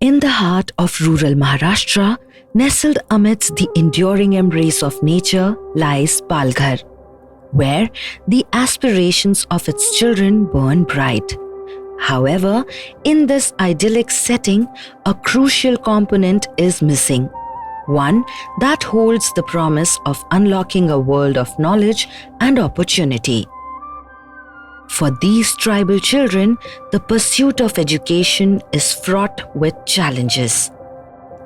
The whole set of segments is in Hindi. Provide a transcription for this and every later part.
In the heart of rural Maharashtra, nestled amidst the enduring embrace of nature, lies Palghar, where the aspirations of its children burn bright. However, in this idyllic setting, a crucial component is missing. One that holds the promise of unlocking a world of knowledge and opportunity. For these tribal children, the pursuit of education is fraught with challenges.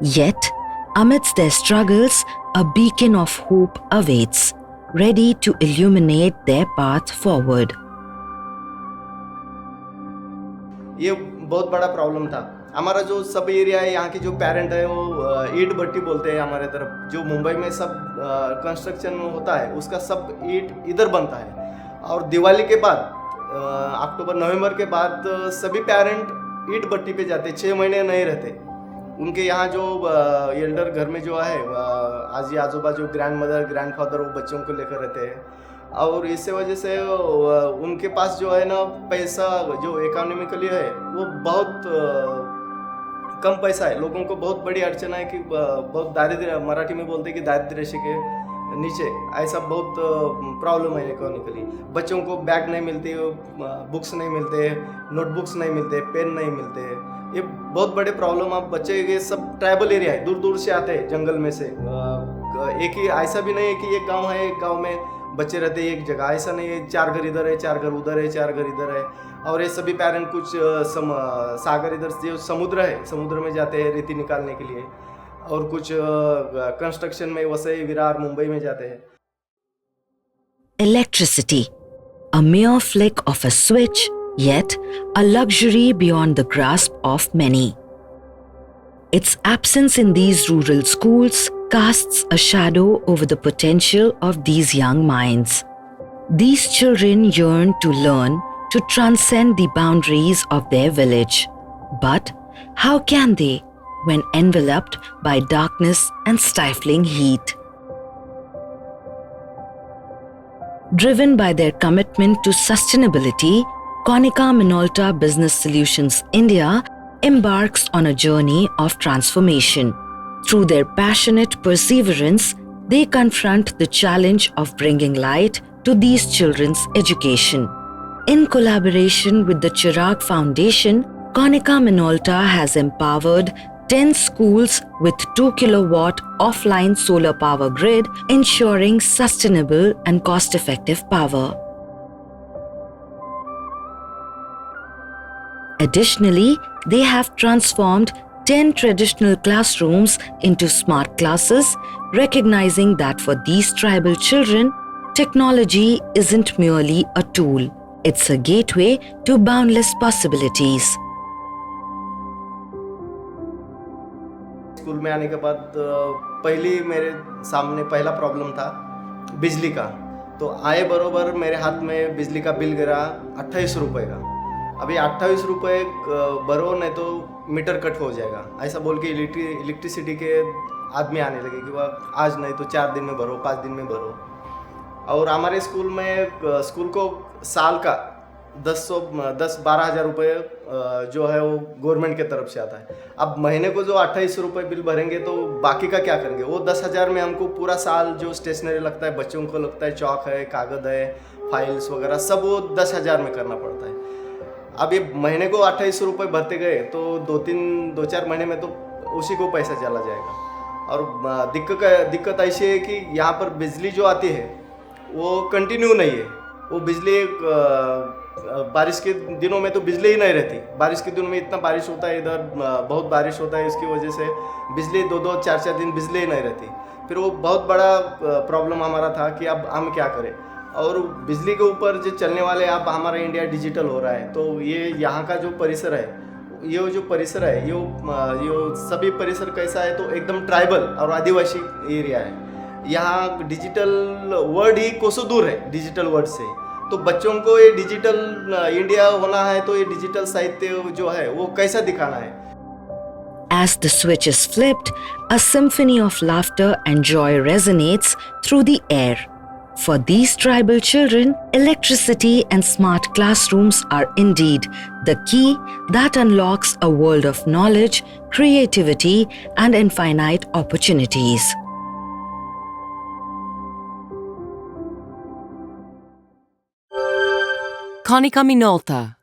Yet, amidst their struggles, a beacon of hope awaits, ready to illuminate their path forward. ये बहुत बड़ा प्रॉब्लम था। हमारा जो सब एरिया है, यहाँ की जो पेरेंट है वो ईंट भट्टी बोलते हैं हमारे तरफ। जो मुंबई में सब कंस्ट्रक्शन होता है उसका सब ईंट इधर बनता है। और दिवाली के बाद अक्टूबर नवंबर के बाद सभी पेरेंट ईंट भट्टी पे जाते, 6 महीने नहीं रहते। उनके यहाँ जो एल्डर घर में जो है आजी आजोबा जो ग्रैंड मदर ग्रैंड फादर वो बच्चों को लेकर रहते हैं। और इस वजह से उनके पास जो है ना पैसा जो इकोनॉमिकली है वो बहुत कम पैसा है। लोगों को बहुत बड़ी अड़चन है कि बहुत दारिद्र्य, मराठी में बोलते हैं कि दारिद्र्य रेखा के नीचे, ऐसा बहुत प्रॉब्लम है इकोनॉमिकली। बच्चों को बैग नहीं मिलती, बुक्स नहीं मिलते, नोटबुक्स नहीं मिलते, पेन नहीं मिलते। ये बहुत बड़े प्रॉब्लम। अब बच्चे ये सब ट्राइबल एरिया है, दूर दूर से आते हैं जंगल में से। एक ही ऐसा भी नहीं है कि एक गांव है, एक गांव में बच्चे रहते हैं एक जगह, ऐसा नहीं है। 4 घर इधर है, 4 घर उधर है, 4 घर इधर है। और ये सभी पेरेंट कुछ सागर इधर जो समुद्र है, समुद्र में जाते हैं रेती निकालने के लिए, और कुछ कंस्ट्रक्शन में वसई विरार मुंबई में जाते हैं। Electricity, a mere flick of a switch, yet a luxury beyond the grasp of many. Its absence in these rural schools casts a shadow over the potential of these young minds. These children yearn to learn, to transcend the boundaries of their village. But how can they, when enveloped by darkness and stifling heat? Driven by their commitment to sustainability, Konica Minolta Business Solutions India embarks on a journey of transformation. Through their passionate perseverance, they confront the challenge of bringing light to these children's education. In collaboration with the Chirag Foundation, Konica Minolta has empowered 10 schools with 2 kilowatt offline solar power grid, ensuring sustainable and cost-effective power. Additionally, they have transformed 10 traditional classrooms into smart classes, recognizing that for these tribal children, technology isn't merely a tool, it's a gateway to boundless possibilities. School में आने के बाद पहली मेरे सामने पहला प्रॉब्लम था बिजली का। तो आए बरोबर मेरे हाथ में बिजली का बिल गिरा 28 रुपये का। अभी 28 रुपये भरो नहीं तो मीटर कट हो जाएगा, ऐसा बोल के इलेक्ट्रिसिटी के आदमी आने लगे कि वह आज नहीं तो 4 दिन में भरो, 5 दिन में भरो। और हमारे स्कूल में स्कूल को साल का 10-12 हज़ार रुपये जो है वो गवर्नमेंट के तरफ से आता है। अब महीने को जो 28 रुपये बिल भरेंगे तो बाकी का क्या करेंगे? वो 10,000 में हमको पूरा साल जो स्टेशनरी लगता है, बच्चों को लगता है, चौक है, कागज़ है, फाइल्स वगैरह सब वो 10,000 में करना पड़ता है। अब ये महीने को 28 रुपये भरते गए तो 2-4 महीने में तो उसी को पैसा चला जाएगा। और दिक्कत ऐसी है कि यहाँ पर बिजली जो आती है वो कंटिन्यू नहीं है। वो बिजली बारिश के दिनों में तो बिजली ही नहीं रहती। बारिश के दिनों में इतना बारिश होता है, इधर बहुत बारिश होता है, इसकी वजह से बिजली 2-2, 4-4 दिन बिजली ही नहीं रहती। फिर वो बहुत बड़ा प्रॉब्लम हमारा था कि अब हम क्या करें। और बिजली के ऊपर जो चलने वाले अब हमारा इंडिया डिजिटल हो रहा है, तो ये यहाँ का जो परिसर है, ये जो परिसर है ये सभी परिसर कैसा है तो एकदम ट्राइबल और आदिवासी एरिया है। यहाँ डिजिटल वर्ड ही कोसों दूर है डिजिटल वर्ड से। तो बच्चों को ये डिजिटल इंडिया होना है तो ये डिजिटल साहित्य जो है वो कैसा दिखाना है। As the switch is flipped, a symphony of laughter and joy resonates through the air. For these tribal children, electricity and smart classrooms are indeed the key that unlocks a world of knowledge, creativity, and infinite opportunities. Konica Minolta,